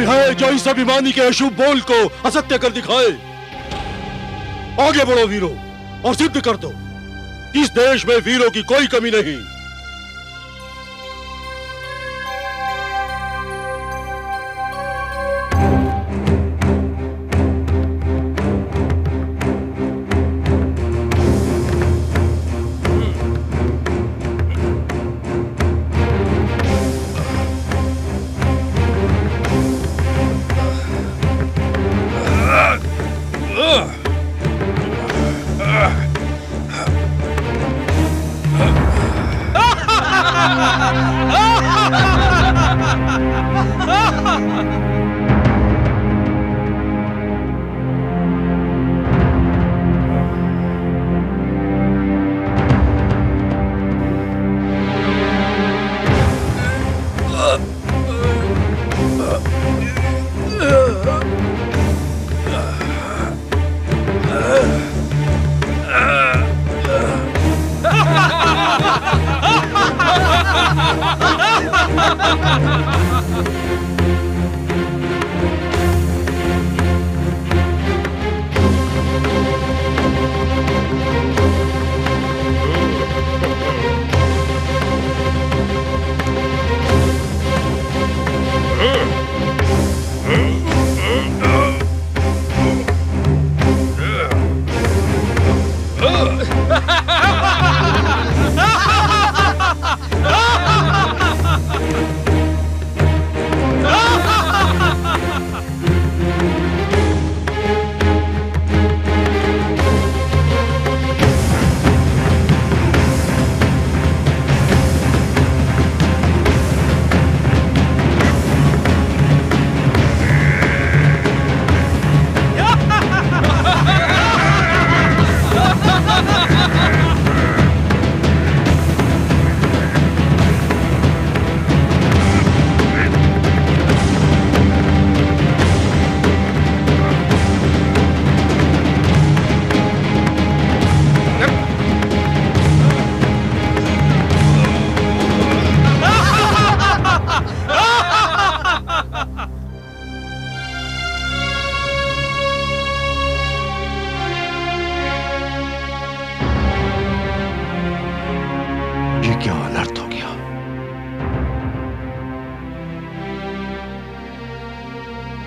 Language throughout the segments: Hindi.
है जो इस अभिमानी के अशुभ बोल को असत्य कर दिखाए? आगे बढ़ो वीरों और सिद्ध कर दो इस देश में वीरों की कोई कमी नहीं।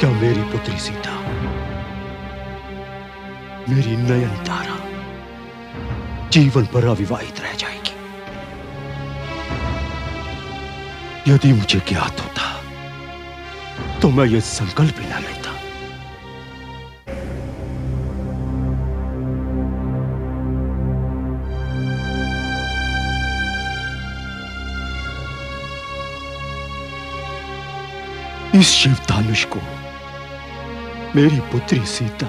क्या मेरी पुत्री सीता, मेरी नयनतारा जीवन पर अविवाहित रह जाएगी? यदि मुझे ज्ञात होता तो मैं ये संकल्प ही न लेता। इस शिवधनुष को मेरी पुत्री सीता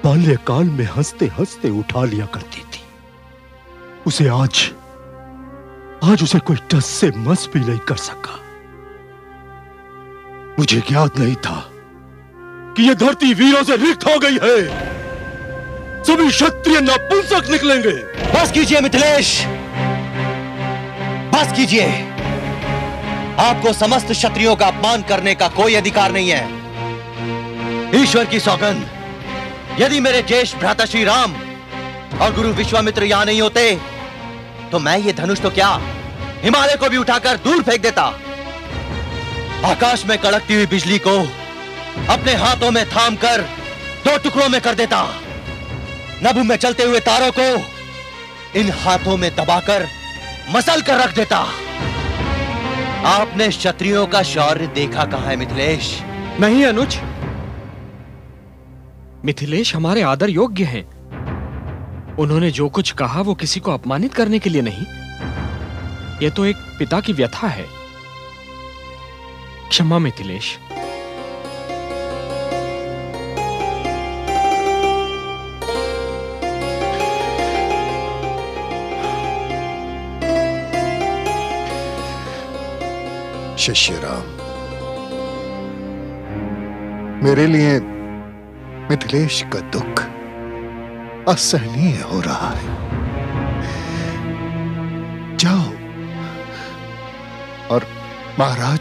बाल्यकाल में हंसते हंसते उठा लिया करती थी। उसे आज उसे कोई टस से मस भी नहीं कर सका। मुझे ज्ञात नहीं था कि यह धरती वीरों से रिक्त हो गई है। सभी क्षत्रिय नपुंसक निकलेंगे। बस कीजिए मिथिलेश, बस कीजिए। आपको समस्त क्षत्रियों का अपमान करने का कोई अधिकार नहीं है। ईश्वर की सौगंध, यदि मेरे ज्येष्ठ भ्राता श्री राम और गुरु विश्वामित्र यहां नहीं होते तो मैं ये धनुष तो क्या हिमालय को भी उठाकर दूर फेंक देता। आकाश में कड़कती हुई बिजली को अपने हाथों में थामकर 2 टुकड़ों में कर देता। नभ में चलते हुए तारों को इन हाथों में दबाकर मसल कर रख देता। आपने क्षत्रियों का शौर्य देखा कहां है मिथिलेश? नहीं अनुज, मिथिलेश हमारे आदर योग्य हैं। उन्होंने जो कुछ कहा वो किसी को अपमानित करने के लिए नहीं, ये तो एक पिता की व्यथा है। क्षमा मिथिलेश। शिष्य राम, मेरे लिए मिथिलेश का दुख असहनीय हो रहा है। जाओ और महाराज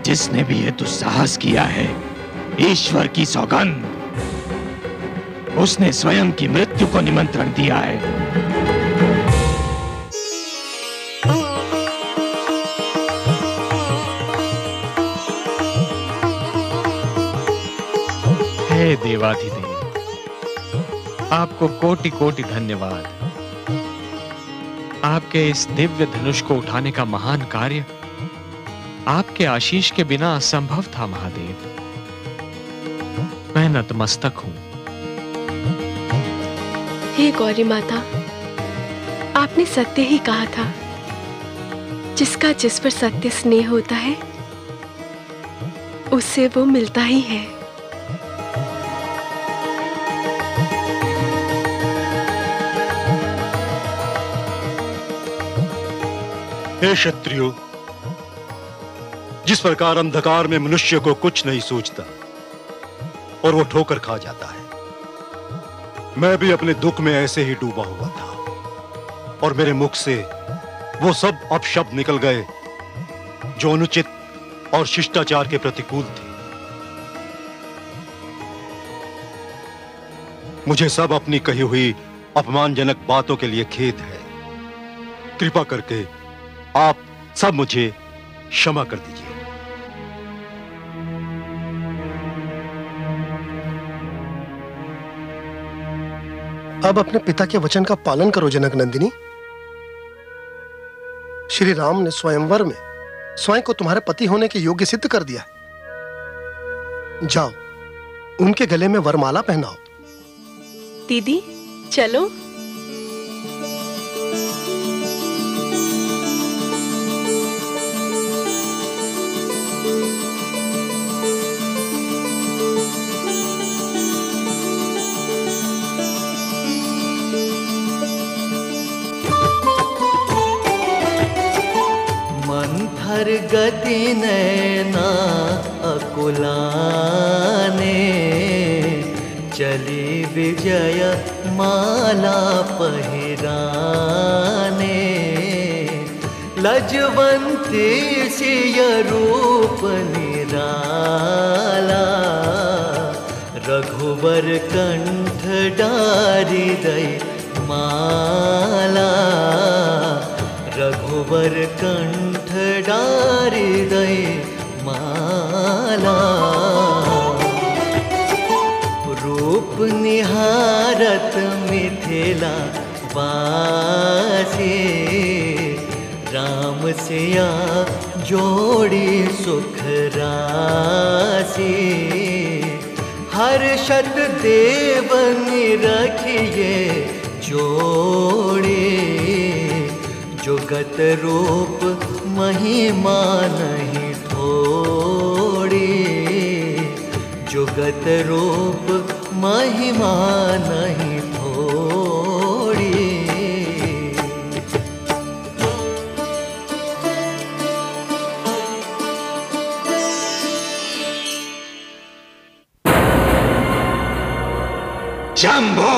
जिसने भी ये दुस्साहस किया है, ईश्वर की सौगंध, उसने स्वयं की मृत्यु को निमंत्रण दिया है। हे देवाधिदेव, आपको कोटि कोटि धन्यवाद। आपके इस दिव्य धनुष को उठाने का महान कार्य आपके आशीष के बिना असंभव था महादेव। मैं नतमस्तक हूं। हे गौरी माता, आपने सत्य ही कहा था। जिसका जिस पर सत्य स्नेह होता है, उससे वो मिलता ही है। हे क्षत्रियो, जिस प्रकार अंधकार में मनुष्य को कुछ नहीं सूझता और वो ठोकर खा जाता है, मैं भी अपने दुख में ऐसे ही डूबा हुआ था और मेरे मुख से वो सब अपशब्द निकल गए जो अनुचित और शिष्टाचार के प्रतिकूल थे। मुझे सब अपनी कही हुई अपमानजनक बातों के लिए खेद है। कृपा करके आप सब मुझे क्षमा कर दीजिए। अब अपने पिता के वचन का पालन करो जनक नंदिनी। श्री राम ने स्वयंवर में स्वयं को तुम्हारे पति होने के योग्य सिद्ध कर दिया। जाओ, उनके गले में वरमाला पहनाओ। दीदी चलो। मंथर गति नैना अकुलाने, चली विजय माला पहिराने। लजवंती सिय रूप निराला, रघुवर कंठ डारी दई माला। रघुवर कंठ डारी दई माला। रूप निहारत मिथिला वासी, राम सिया जोड़ी सुख राशि। हर्षत देवन रखिए जोड़ी, जुगत रूप महिमा नहीं थोड़ी। जुगत रूप महिमा नहीं थोड़ी। शंभो!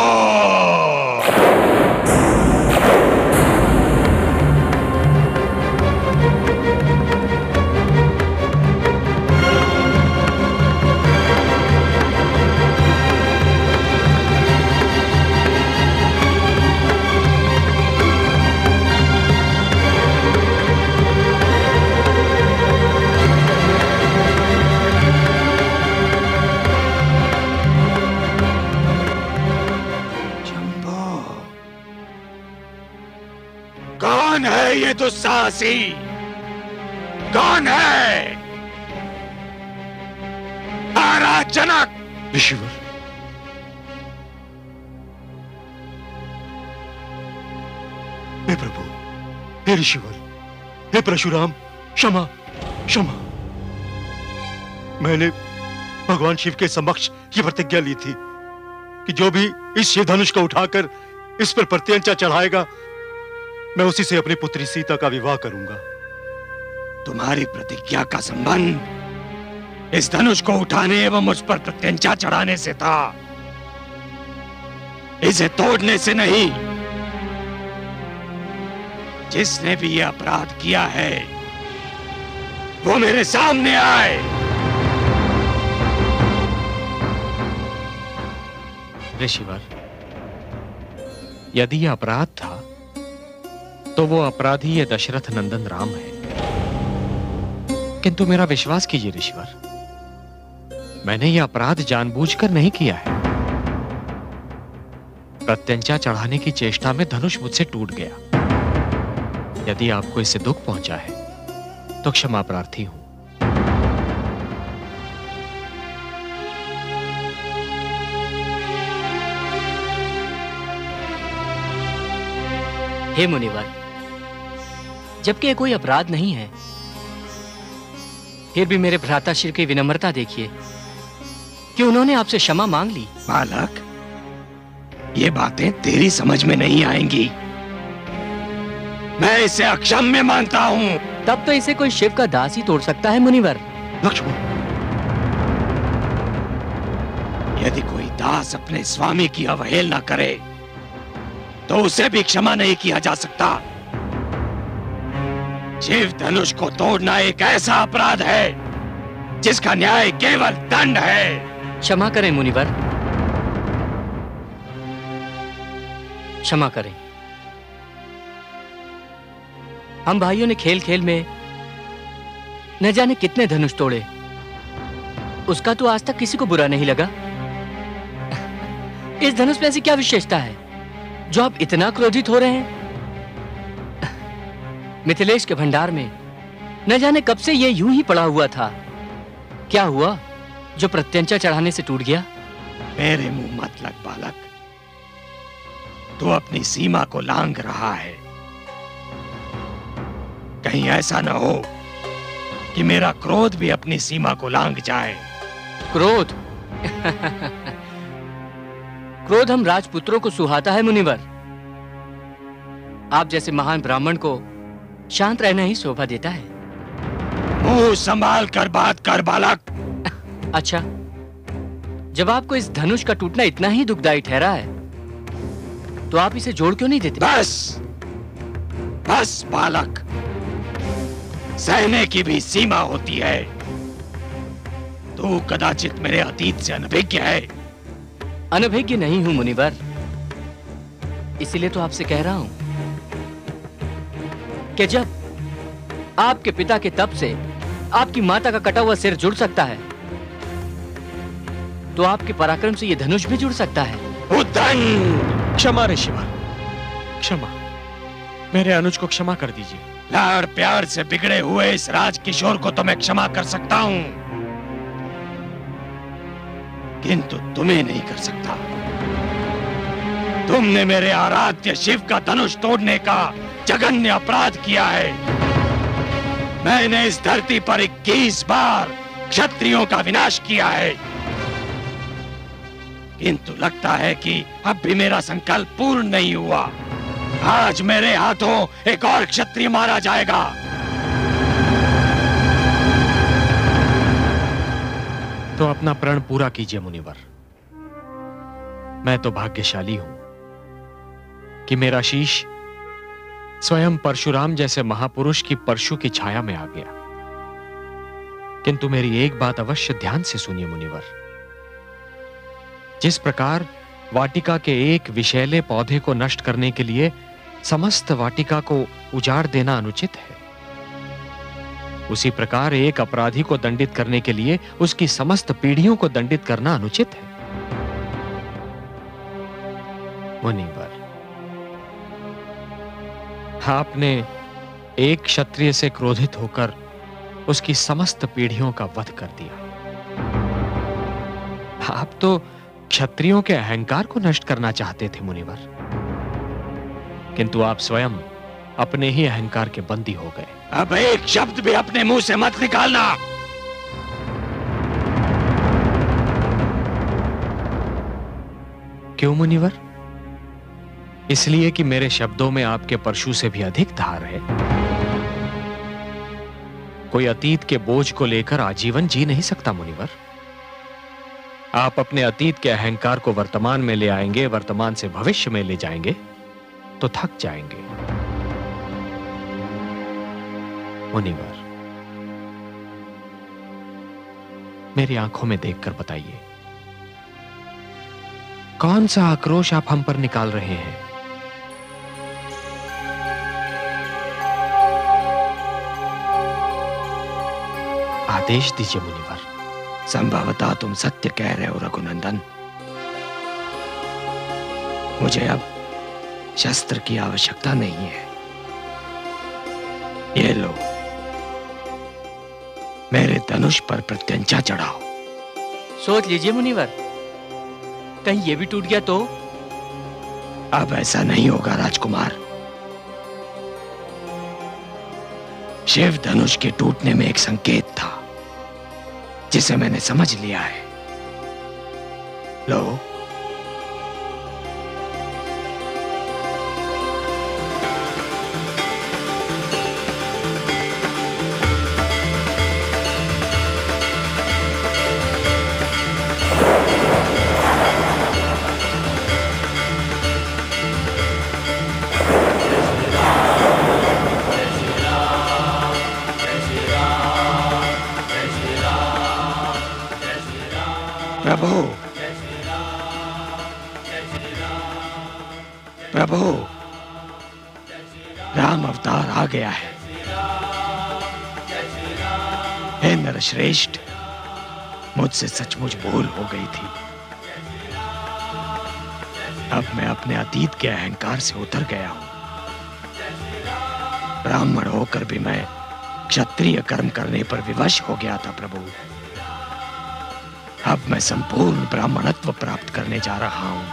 कौन है ये दुस्साहसी? कौन है? महाराज जनक! ऋषिवर, हे प्रभु, हे ऋषिवर, हे परशुराम, क्षमा क्षमा। मैंने भगवान शिव के समक्ष ये प्रतिज्ञा ली थी कि जो भी इस शिव धनुष को उठाकर इस पर प्रत्यंचा चढ़ाएगा, मैं उसी से अपनी पुत्री सीता का विवाह करूंगा। तुम्हारी प्रतिज्ञा का संबंध इस धनुष को उठाने एवं उस पर प्रत्यंचा चढ़ाने से था, इसे तोड़ने से नहीं। जिसने भी यह अपराध किया है, वो मेरे सामने आए। ऋषिवर, यदि यह अपराध था तो वो अपराधी ये दशरथ नंदन राम है। किंतु मेरा विश्वास कीजिए ऋषिवर, मैंने यह अपराध जानबूझकर नहीं किया है। प्रत्यंचा चढ़ाने की चेष्टा में धनुष मुझसे टूट गया। यदि आपको इससे दुख पहुंचा है तो क्षमा प्रार्थी हूं। हे मुनिवर, जबकि ये कोई अपराध नहीं है, फिर भी मेरे भ्राताश्री की विनम्रता देखिए कि उन्होंने आपसे क्षमा मांग ली। बालक, ये बातें तेरी समझ में नहीं आएंगी। मैं इसे अक्षम्य मानता हूं। तब तो इसे कोई शिव का दास ही तोड़ सकता है मुनिवर। लक्ष्मण, यदि कोई दास अपने स्वामी की अवहेलना करे तो उसे भी क्षमा नहीं किया जा सकता। शिव धनुष को तोड़ना एक ऐसा अपराध है जिसका न्याय केवल दंड है। क्षमा करें मुनिवर, क्षमा करें। हम भाइयों ने खेल खेल में न जाने कितने धनुष तोड़े, उसका तो आज तक किसी को बुरा नहीं लगा। इस धनुष में ऐसी क्या विशेषता है जो आप इतना क्रोधित हो रहे हैं? मिथिलेश के भंडार में न जाने कब से ये यूं ही पड़ा हुआ था। क्या हुआ जो प्रत्यंचा चढ़ाने से टूट गया? मेरे मुंह मत लग बालक, तू अपनी सीमा को लांघ रहा है। कहीं ऐसा न हो कि मेरा क्रोध भी अपनी सीमा को लांघ जाए। क्रोध? क्रोध हम राजपुत्रों को सुहाता है मुनिवर। आप जैसे महान ब्राह्मण को शांत रहना ही शोभा देता है। मुंह संभाल कर बात कर बालक। अच्छा, जब आपको इस धनुष का टूटना इतना ही दुखदाई ठहरा है तो आप इसे जोड़ क्यों नहीं देते? बस बस बालक, सहने की भी सीमा होती है। तू कदाचित मेरे अतीत से अनभिज्ञ है। अनभिज्ञ नहीं हूं मुनिवर, इसीलिए तो आपसे कह रहा हूं कि जब आपके पिता के तप से आपकी माता का कटा हुआ सिर जुड़ सकता है तो आपके पराक्रम से यह धनुष भी जुड़ सकता है। क्षमा ऋषिवर, क्षमा। मेरे अनुज को क्षमा कर दीजिए। लाड़ प्यार से बिगड़े हुए इस राजकिशोर को तो मैं क्षमा कर सकता हूं, किंतु तुम्हें नहीं कर सकता। तुमने मेरे आराध्य शिव का धनुष तोड़ने का जघन्य अपराध किया है। मैंने इस धरती पर 21 बार क्षत्रियों का विनाश किया है, किंतु लगता है कि अब भी मेरा संकल्प पूर्ण नहीं हुआ। आज मेरे हाथों एक और क्षत्रिय मारा जाएगा। तो अपना प्रण पूरा कीजिए मुनिवर। मैं तो भाग्यशाली हूं कि मेरा शीश स्वयं परशुराम जैसे महापुरुष की परशु की छाया में आ गया। किंतु मेरी एक बात अवश्य ध्यान से सुनिए मुनिवर। जिस प्रकार वाटिका के एक विषैले पौधे को नष्ट करने के लिए समस्त वाटिका को उजाड़ देना अनुचित है, उसी प्रकार एक अपराधी को दंडित करने के लिए उसकी समस्त पीढ़ियों को दंडित करना अनुचित है। मुनिवर, आपने एक क्षत्रिय से क्रोधित होकर उसकी समस्त पीढ़ियों का वध कर दिया। आप तो क्षत्रियों के अहंकार को नष्ट करना चाहते थे मुनिवर, किंतु आप स्वयं अपने ही अहंकार के बंदी हो गए। अब एक शब्द भी अपने मुंह से मत निकालना। क्यों मुनिवर? इसलिए कि मेरे शब्दों में आपके परशु से भी अधिक धार है। कोई अतीत के बोझ को लेकर आजीवन जी नहीं सकता मुनिवर। आप अपने अतीत के अहंकार को वर्तमान में ले आएंगे, वर्तमान से भविष्य में ले जाएंगे तो थक जाएंगे। मुनिवर, मेरी आंखों में देखकर बताइए, कौन सा आक्रोश आप हम पर निकाल रहे हैं? आदेश दीजिए मुनिवर। संभवतः तुम सत्य कह रहे हो रघुनंदन। मुझे अब शस्त्र की आवश्यकता नहीं है। ये लो, मेरे धनुष पर प्रत्यंचा चढ़ाओ। सोच लीजिए मुनिवर, कहीं ये भी टूट गया तो? अब ऐसा नहीं होगा राजकुमार। शिव धनुष के टूटने में एक संकेत था जिसे मैंने समझ लिया है। लो, प्रभु, प्रभु, राम अवतार आ गया है। हे नरश्रेष्ठ, मुझसे सचमुच भूल हो गई थी। अब मैं अपने अतीत के अहंकार से उतर गया हूं। ब्राह्मण होकर भी मैं क्षत्रिय कर्म करने पर विवश हो गया था प्रभु। अब मैं संपूर्ण ब्राह्मणत्व प्राप्त करने जा रहा हूं।